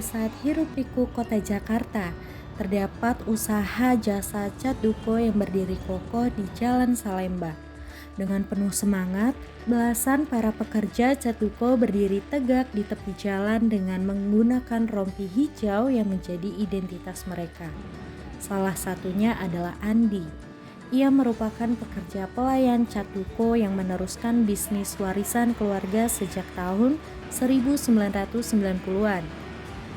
pusat hiruk-pikuk kota Jakarta, terdapat usaha jasa cat duko yang berdiri kokoh di Jalan Salemba. Dengan penuh semangat, belasan para pekerja cat duko berdiri tegak di tepi jalan dengan menggunakan rompi hijau yang menjadi identitas mereka. Salah satunya adalah Andi. Ia merupakan pekerja pelayan cat duko yang meneruskan bisnis warisan keluarga sejak tahun 1990-an.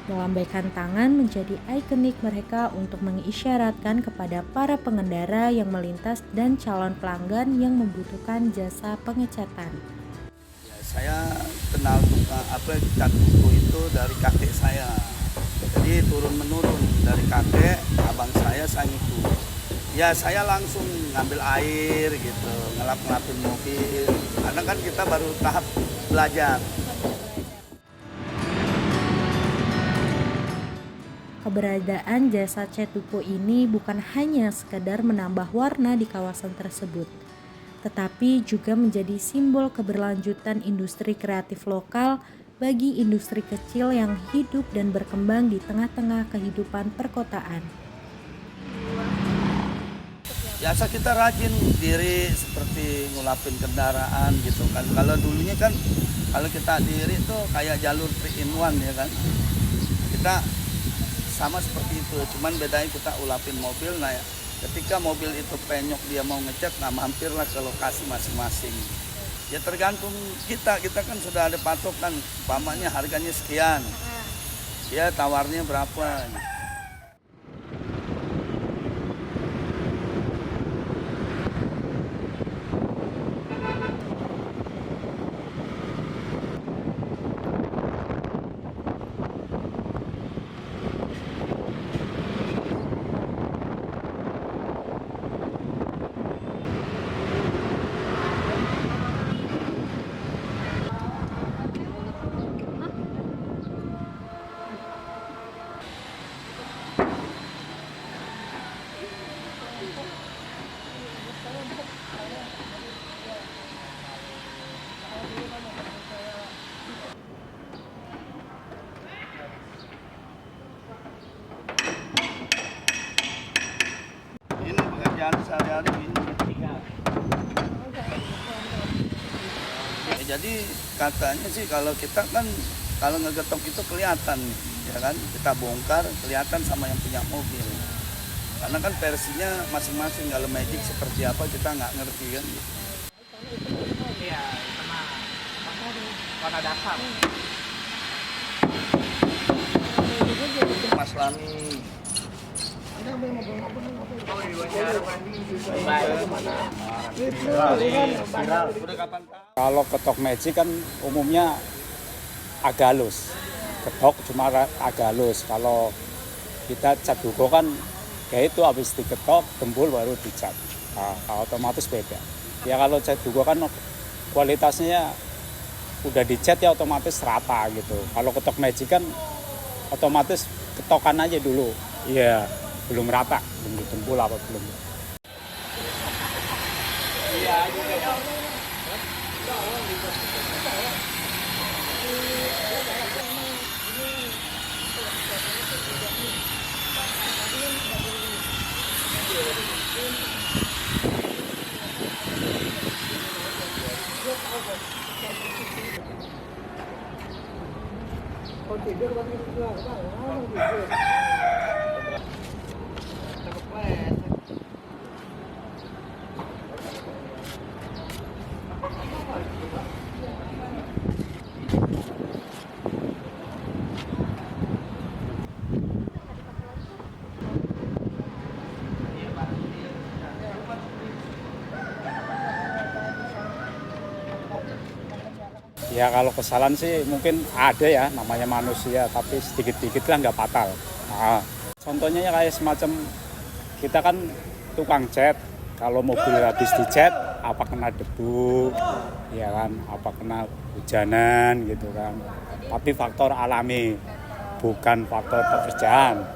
Melambaikan tangan menjadi ikonik mereka untuk mengisyaratkan kepada para pengendara yang melintas dan calon pelanggan yang membutuhkan jasa pengecatan. Ya, saya kenal cat duko itu dari kakek saya. Jadi turun-menurun dari kakek, abang saya ngikut. Ya saya langsung ngambil air gitu, ngelap-ngelapin mobil. Karena kan kita baru tahap belajar. Keberadaan jasa cat duko ini bukan hanya sekedar menambah warna di kawasan tersebut, tetapi juga menjadi simbol keberlanjutan industri kreatif lokal bagi industri kecil yang hidup dan berkembang di tengah-tengah kehidupan perkotaan. Biasa kita rajin diri seperti ngulapin kendaraan gitu kan. Kalau dulunya kan kalau kita diri tuh kayak jalur 3-in-1 ya kan. Kita sama seperti itu, cuman bedanya kita ulapin mobil. Nah ya, ketika mobil itu penyok dia mau ngecat, nah mampirlah ke lokasi masing-masing. Ya tergantung kita kan sudah ada patokan, umpamanya harganya sekian, ya tawarnya berapa. Ini pekerjaan sehari-hari ini. Ya, jadi katanya sih kalau kita kan kalau ngegetok itu kelihatan ya kan, kita bongkar kelihatan sama yang punya mobil. Karena kan versinya masing-masing, kalau magic seperti apa kita nggak ngerti kan. Iya, sama warna dasar. Mas Lami. Kalau ketok magic kan umumnya agak halus, ketok cuma agak halus. Kalau kita cat duko kan kayak itu habis diketok gembul baru dicat, nah, otomatis beda. Ya kalau cat duko kan kualitasnya udah dicat ya otomatis rata gitu. Kalau ketok magic kan otomatis ketokan aja dulu, iya belum rata, belum ditempul apa belum. Ya kalau kesalahan sih mungkin ada ya, namanya manusia, tapi sedikit-sedikit lah nggak fatal. Nah, contohnya ya kayak semacam kita kan tukang cat, kalau mobil habis dicat, apa kena debu, ya kan, apa kena hujanan gitu kan. Tapi faktor alami, bukan faktor pekerjaan.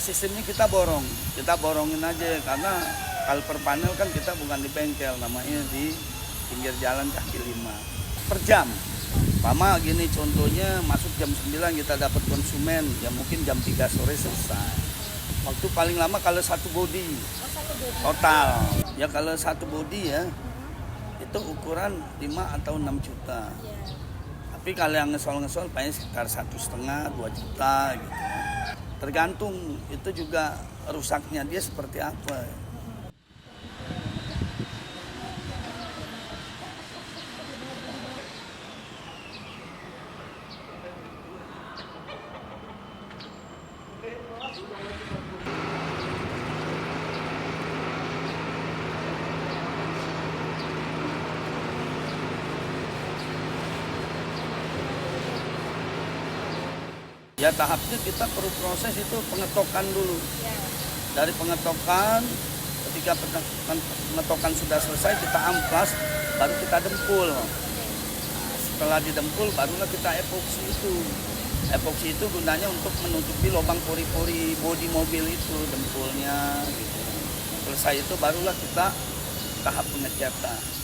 sistemnya kita borongin aja, karena kalau per panel kan kita bukan di bengkel, namanya di pinggir jalan kaki 5 per jam. Pama gini contohnya, masuk jam 9 kita dapat konsumen, ya mungkin jam 3 sore selesai. Waktu paling lama kalau satu body total, ya kalau satu body ya itu ukuran 5 atau 6 juta. Tapi kalau yang ngesol paling sekitar 1,5 2 juta gitu. Tergantung itu juga rusaknya dia seperti apa. Ya tahapnya kita perlu proses itu pengetokan dulu. Dari pengetokan, ketika pengetokan sudah selesai kita amplas, baru kita dempul. Nah, setelah didempul barulah kita epoksi itu. Epoksi itu gunanya untuk menutupi lubang pori-pori bodi mobil itu, dempulnya gitu. Selesai itu barulah kita tahap pengecatan.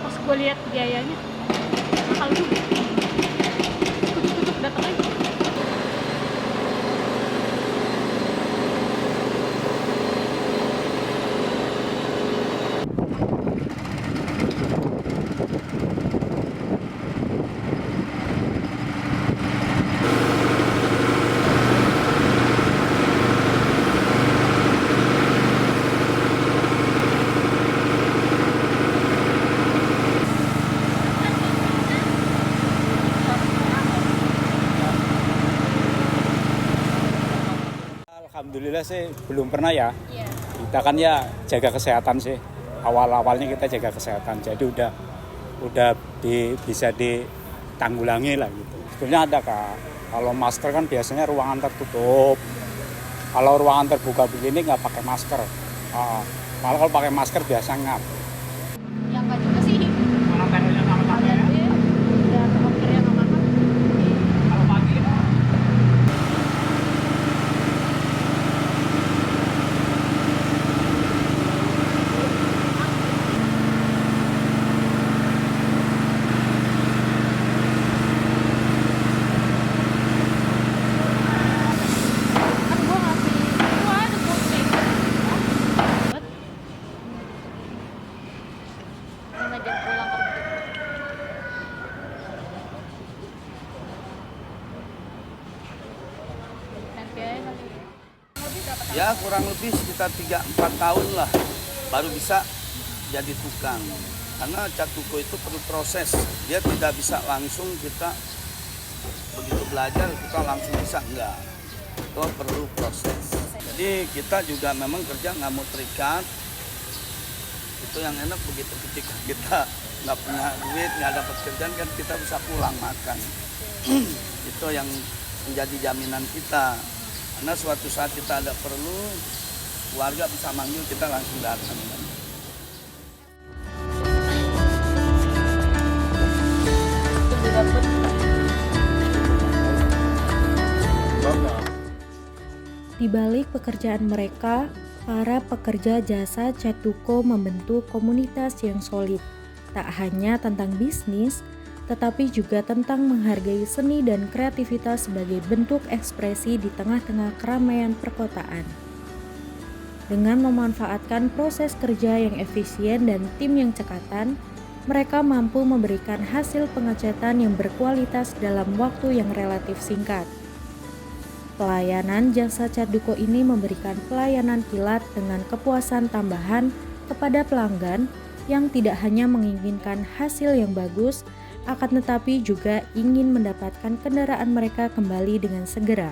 Pas gue lihat biayanya mahal juga, kutuk datang aja. Alhamdulillah sih belum pernah ya. Kita kan ya jaga kesehatan sih. Awal-awalnya kita jaga kesehatan. Jadi udah bisa ditanggulangi lah gitu. Sebetulnya ada Kak. Kalau masker kan biasanya ruangan tertutup. Kalau ruangan terbuka begini nggak pakai masker. Malah kalau pakai masker biasa ngap. Yang nggak juga sih. Kalau panelnya sama-sama ya. Udah ongkirnya nggak mahal. Kalau pagi Kan gue ngasih, gue ada kucing. Buat 5 jam pulang kerja. Nanti aja kali. Lebih berapa tahun? Ya kurang lebih sekitar 3-4 tahun lah baru bisa jadi tukang. Karena cat duko itu perlu proses, dia tidak bisa langsung kita begitu belajar kita langsung bisa, enggak. Itu perlu proses. Jadi kita juga memang kerja nggak mau terikat. Itu yang enak begitu ketika kita nggak punya duit, nggak dapat kerjaan kan kita bisa pulang makan. Itu yang menjadi jaminan kita. Karena suatu saat kita ada perlu, keluarga bisa manggil kita langsung datang. Di balik pekerjaan mereka, para pekerja jasa cat duko membentuk komunitas yang solid. Tak hanya tentang bisnis, tetapi juga tentang menghargai seni dan kreativitas sebagai bentuk ekspresi di tengah-tengah keramaian perkotaan. Dengan memanfaatkan proses kerja yang efisien dan tim yang cekatan, mereka mampu memberikan hasil pengecatan yang berkualitas dalam waktu yang relatif singkat. Pelayanan jasa cat duko ini memberikan pelayanan kilat dengan kepuasan tambahan kepada pelanggan yang tidak hanya menginginkan hasil yang bagus, akan tetapi juga ingin mendapatkan kendaraan mereka kembali dengan segera.